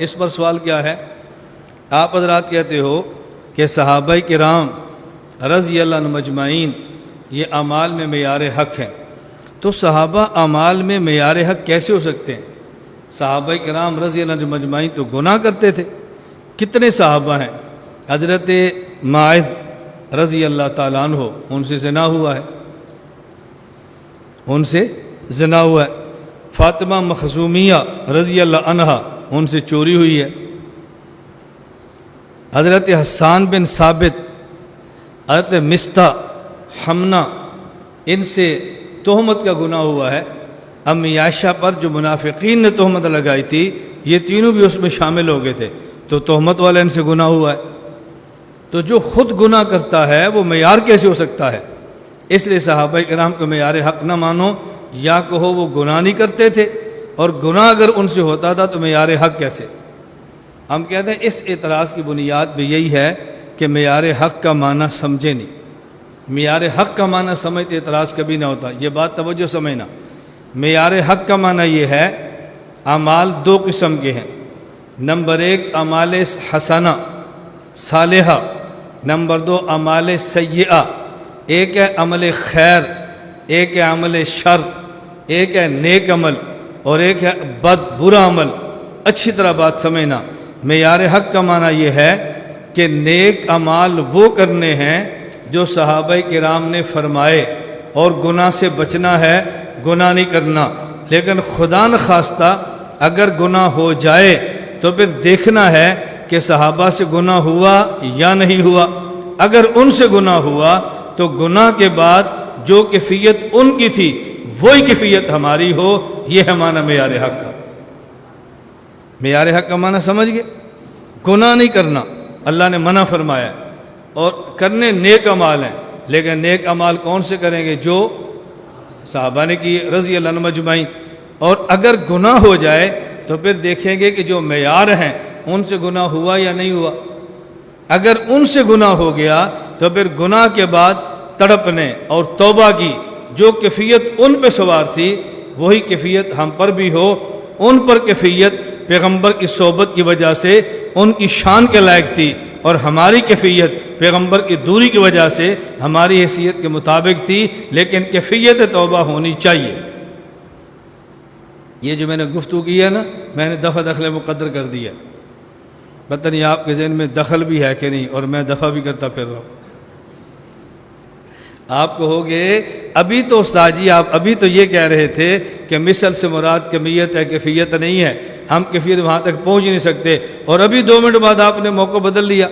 اس پر سوال کیا ہے؟ آپ حضرات کہتے ہو کہ صحابہ کرام رضی اللہ عنہ مجمعین یہ اعمال میں معیار حق ہیں، تو صحابہ اعمال میں معیار حق کیسے ہو سکتے ہیں؟ صحابہ کرام رضی اللہ عنہ مجمعین تو گناہ کرتے تھے۔ کتنے صحابہ ہیں؟ حضرت معاذ رضی اللہ تعالیٰ عنہ، ان سے زنا ہوا ہے، ان سے زنا ہوا ہے۔ فاطمہ مخزومیہ رضی اللہ عنہا، ان سے چوری ہوئی ہے۔ حضرت حسان بن ثابت، حضرت مستح، حمنہ، ان سے تہمت کا گناہ ہوا ہے۔ امی عائشہ پر جو منافقین نے تہمت لگائی تھی، یہ تینوں بھی اس میں شامل ہو گئے تھے، تو تہمت والا ان سے گناہ ہوا ہے۔ تو جو خود گناہ کرتا ہے وہ معیار کیسے ہو سکتا ہے؟ اس لیے صحابہ کرام کو معیار حق نہ مانو، یا کہو وہ گناہ نہیں کرتے تھے، اور گناہ اگر ان سے ہوتا تھا تو معیار حق کیسے؟ ہم کہتے ہیں اس اعتراض کی بنیاد بھی یہی ہے کہ معیار حق کا معنی سمجھے نہیں۔ معیار حق کا معنی سمجھتے اعتراض کبھی نہ ہوتا، یہ بات توجہ سمجھنا۔ معیار حق کا معنی یہ ہے، اعمال دو قسم کے ہیں۔ نمبر ایک اعمال حسنہ صالحہ، نمبر دو اعمال سیئہ۔ ایک ہے عمل خیر، ایک ہے عمل شر، ایک ہے نیک عمل اور ایک ہے برا عمل۔ اچھی طرح بات سمجھنا، معیار حق کا معنی یہ ہے کہ نیک اعمال وہ کرنے ہیں جو صحابہ کرام نے فرمائے، اور گناہ سے بچنا ہے، گناہ نہیں کرنا۔ لیکن خدا نخواستہ اگر گناہ ہو جائے تو پھر دیکھنا ہے کہ صحابہ سے گناہ ہوا یا نہیں ہوا۔ اگر ان سے گناہ ہوا تو گناہ کے بعد جو کیفیت ان کی تھی وہی کیفیت ہماری ہو، یہ ہے معنی معیار حق کا۔ معیار حق کا معنی سمجھ گئے؟ گناہ نہیں کرنا اللہ نے منع فرمایا ہے، اور کرنے نیک اعمال ہیں، لیکن نیک اعمال کون سے کریں گے؟ جو صحابہ نے کیے رضی اللہ عنہ مجمعین۔ اور اگر گناہ ہو جائے تو پھر دیکھیں گے کہ جو معیار ہیں ان سے گناہ ہوا یا نہیں ہوا۔ اگر ان سے گناہ ہو گیا تو پھر گناہ کے بعد تڑپنے اور توبہ کی جو کیفیت ان پہ سوار تھی وہی کیفیت ہم پر بھی ہو۔ ان پر کیفیت پیغمبر کی صحبت کی وجہ سے ان کی شان کے لائق تھی، اور ہماری کیفیت پیغمبر کی دوری کی وجہ سے ہماری حیثیت کے مطابق تھی، لیکن کیفیت توبہ ہونی چاہیے۔ یہ جو میں نے گفتگو کی ہے نا، میں نے دفع دخل مقدر کر دیا۔ پتہ نہیں آپ کے ذہن میں دخل بھی ہے کہ نہیں، اور میں دفع بھی کرتا پھر رہا ہوں۔ آپ کہو گے ابھی تو استاد جی آپ ابھی تو یہ کہہ رہے تھے کہ مثل سے مراد کمیت ہے، کیفیت نہیں ہے، ہم کیفیت وہاں تک پہنچ نہیں سکتے، اور ابھی 2 منٹ بعد آپ نے موقع بدل لیا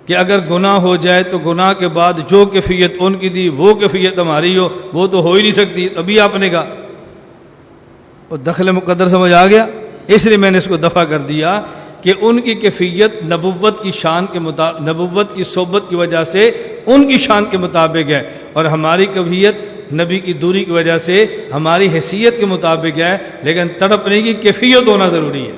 کہ اگر گناہ ہو جائے تو گناہ کے بعد جو کیفیت ان کی تھی وہ کیفیت ہماری ہو، وہ تو ہو ہی نہیں سکتی۔ ابھی آپ نے کہا اور دخل مقدر سمجھ آ گیا، اس لیے میں نے اس کو دفع کر دیا کہ ان کی کیفیت نبوت کی شان کے مطابق، نبوت کی صحبت کی وجہ سے ان کی شان کے مطابق ہے، اور ہماری کیفیت نبی کی دوری کی وجہ سے ہماری حیثیت کے مطابق ہے، لیکن تڑپنے کی کیفیت ہونا ضروری ہے۔